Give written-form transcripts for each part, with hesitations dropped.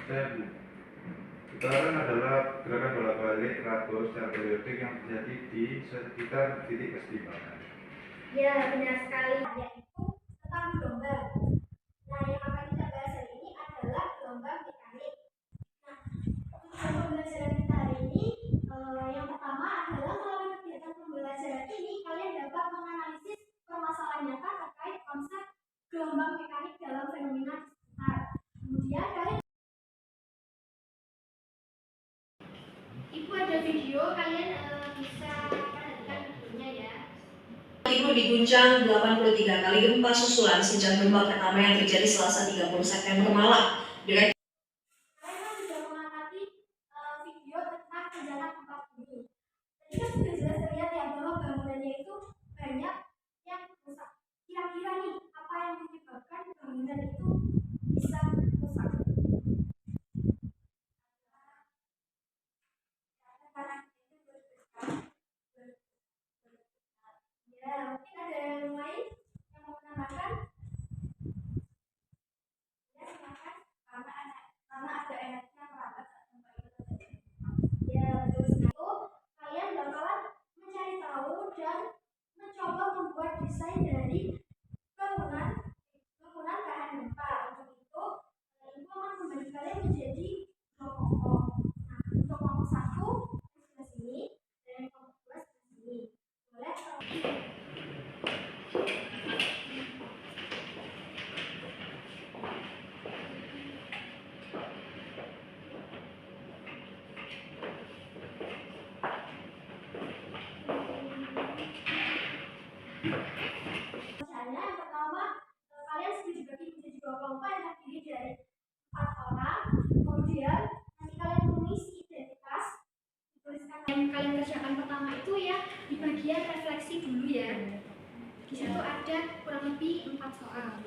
Putaran adalah gerakan bolak-balik teratur secara periodik yang terjadi di sekitar titik kesetimbangan. Ya, benar sekali. Yaitu tentang gelombang. Nah, yang akan kita bahas hari ini adalah gelombang mekanik. Nah, tujuan pembelajaran kita hari ini yang pertama adalah melalui kegiatan pembelajaran ini kalian dapat menganalisis permasalahan nyata terkait konsep gelombang mekanik dalam fenomena di sekitar. Kemudian kalian Ibu ada video, kalian bisa perhatikan videonya ya. Ibu diguncang 83 kali gempa susulan sejak gempa pertama yang terjadi Selasa 30 September malam. Kalian sudah mengamati video tentang perjalanan gempa bumi. Tadi kan sudah jelas terlihat ya bahwa bangunannya itu banyak yang rusak. Kira-kira nih apa yang menyebabkan bangunan itu bisa rusak? Ya, mungkin ada yang lain yang mau menambahkan? Ya, silakan. Karena ada energi yang merambat saat gempa itu terjadi. Ya, betul sekali. Kalian bakalan mencari tahu dan mencoba membuat desain dari bangunan tahan gempa. Untuk itu, Ibu akan membagi kalian menjadi dua kelompok. Nah, untuk kelompok satu sebelah sini dan kelompok dua sebelah sini. Boleh? Misalnya yang pertama kalian sudah dibagi menjadi dua kelompok yang terdiri dari 4 orang. Kemudian nanti kalian mengisi identitas, tuliskan yang kalian kerjakan pertama itu ya di bagian refleksi dulu ya. Di situ ada kurang lebih 4 soal.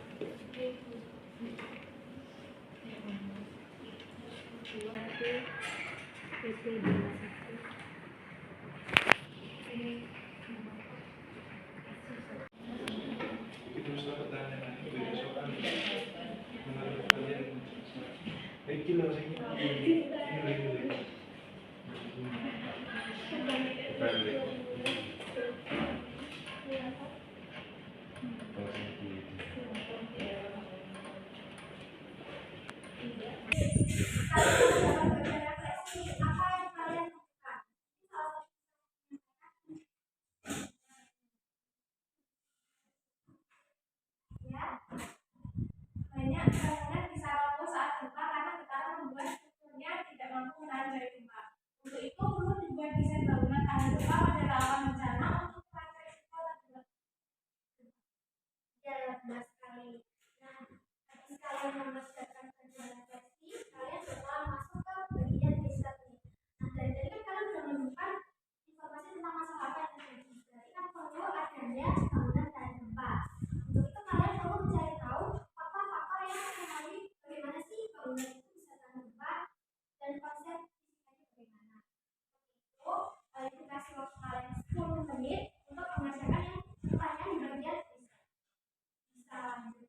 Banyak bangunan bisa roboh saat gempa karena getaran membuat strukturnya tidak mampu menahan dari gempa. Untuk itu perlu dibuat desain bangunan tahan gempa pada rawan bencana untuk mengurangi risiko terjadinya. Ya, benar sekali. Nah, habis kalian mengerjakan kerjaan refleksi, kalian bakalan masuk ke bagian riset nih. Nah, dari tadi kan kalian sudah menemukan informasi tentang masalah apa yang terjadi. Berarti kan perlu adanya bangunan tahan gempa. Untuk itu kalian perlu mencari tahu faktor-faktor yang mempengaruhi bagaimana sih bangunan itu bisa tahan gempa dan konsep fisikanya bagaimana. Untuk itu, kalian dikasih waktu kalian 10 menit untuk mengerjakan yang pertanyaan di bagian riset. Bisa lanjut.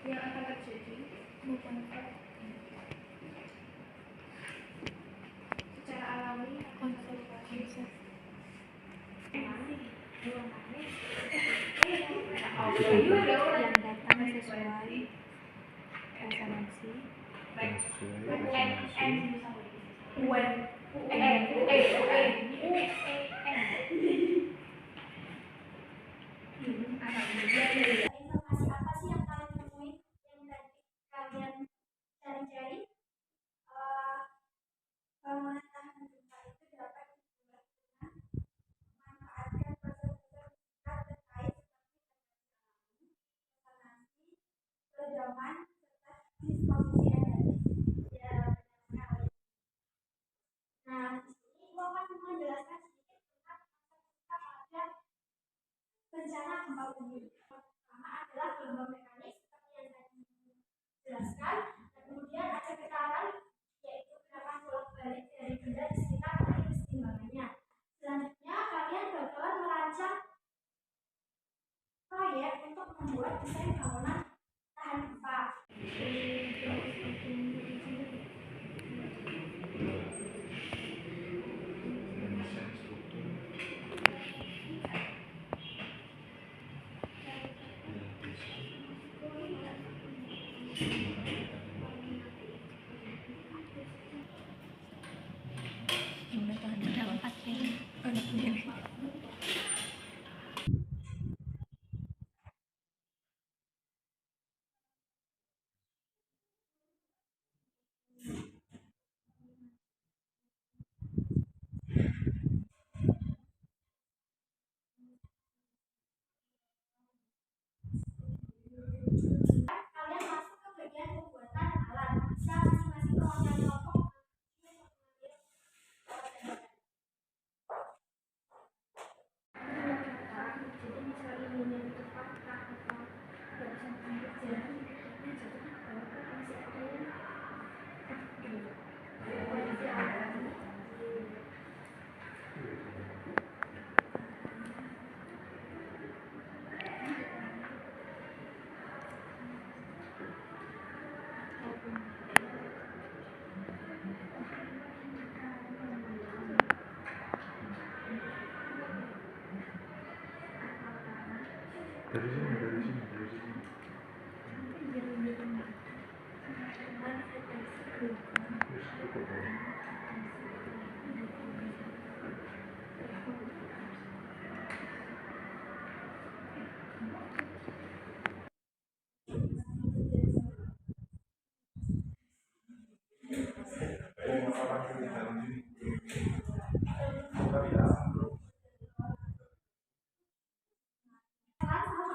Yang akan terjadi bukan secara alami konsep yang datang sesuai resonansi informasi apa sih yang kalian temui ketegangan serta disposisi energi. Ya, nah, di sini gua akan menjelaskan sedikit tentang pada bencana gempa bumi. Pertama adalah gelombang mekanik seperti yang tadi jelaskan. Dan kemudian ada getaran, yaitu gerakan bolak-balik dari benda di sekitar titik keseimbangannya. Selanjutnya kalian bakalan merancang proyek untuk membuat desain bangunan tahan gempa. Kalian masuk ke bagian pembuatan alat. Bisa masing-masing mewakili kelompok. Dari sini.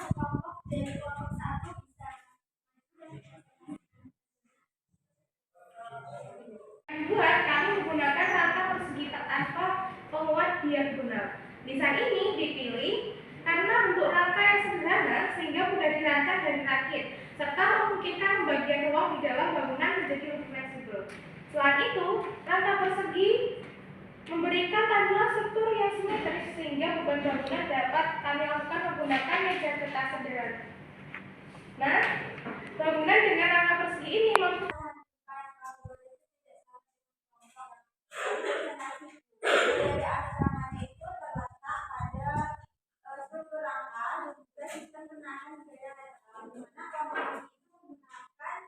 Kelompok dari kelompok satu bisa Buat kami menggunakan rangka persegi tanpa penguat diagonal. Desain ini dipilih karena bentuk rangka yang sederhana sehingga mudah dirancang dan dirakit, serta memungkinkan pembagian ruang di dalam bangunan menjadi lebih fleksibel. Selain itu, rangka persegi memberikan tampilan struktur yang simetris sehingga beban bangunan dapat kami lakukan menggunakan meja kertas sederhana. Nah, bangunan dengan rangka persegi ini mampu itu terletak pada struktur rangka dan juga sistem penahan udara netral, di mana komposisi itu menggunakan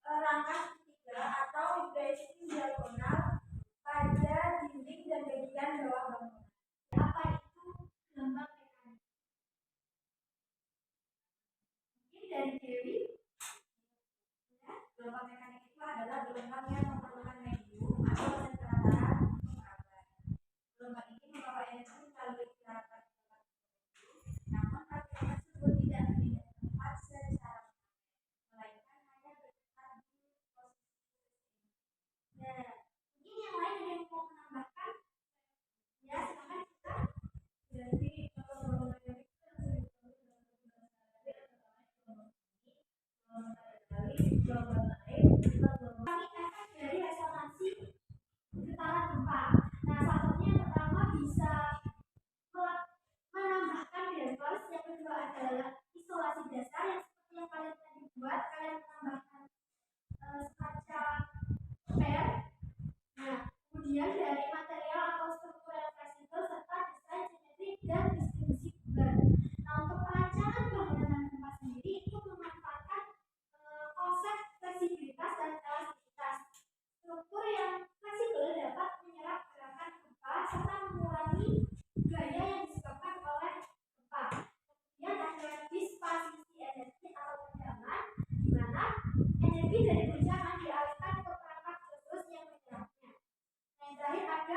rangka segitiga atau bracing diagonal pada dinding dan bagian bawah bangunan. Apa itu gelombang mekanik? Mungkin dari Dewi, ya, gelombang mekanik itu adalah gelombang yang memerlukan medium atau tekanan untuk menggambar. Gelombang ini membawa energi melalui gerakan namun partikel tersebut tidak berpindah tempat secara melainkan hanya bergetar di posisi. Nah, mungkin yang lain ada yang mau menambahkan? Ya, silakan kita. Jadi gelombang mekanik itu gelombang efek dari resonansi getaran gempa. Nah, salah satunya yang pertama bisa menambahkan dampers, yang kedua adalah isolasi dasar yang seperti yang kalian tadi buat, kalian menambahkan semacam per. Nah, kemudian dari material atau struktur yang fleksibel serta desain simetrik dan distribusi beban. Nah, untuk perancangan bangunan gempa sendiri itu memanfaatkan konsep fleksibilitas dan elastisitas. Struktur yang fleksibel dapat menyerap gerakan gempa serta mengurangi gaya yang disebabkan oleh gempa. Kemudian ada disposisi energi atau tegangan, di mana energi dari guncangan dialihkan ke perangkat khusus yang menyerapnya. Nah, yang terakhir ada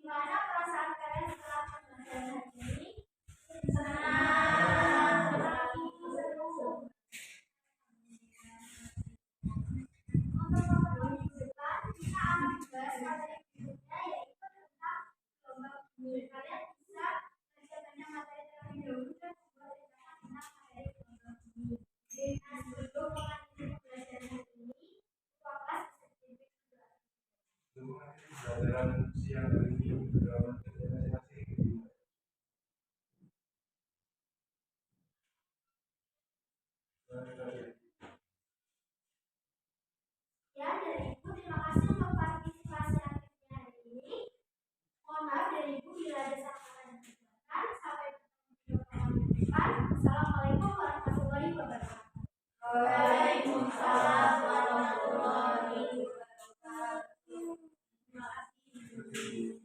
Gimana perasaan kalian setelah pembelajaran hari ini? Senang sekali, seru. Untuk beberapa minggu depan, kita akan membahas materi berikutnya, yaitu tentang lomba bumi. Kalian bisa mengerjakannya materi terlebih dahulu dan membuat rencana tentang materi lomba bumi. Nah, sebelum mengakhiri pembelajaran hari ini, ketua kelas bisa dipimpin doa. Pembelajaran siang hari ini dalam kerja masing-masing. Ya, dari Ibu, terima kasih untuk partisipasi aktifnya hari ini. Mohon maaf dari Ibu bila ada salah dan kesalahan. Sampai bertemu di pertemuan depan. Assalamualaikum warahmatullahi wabarakatuh. Waalaikumsalam warahmatullahi wabarakatuh. Terima kasih.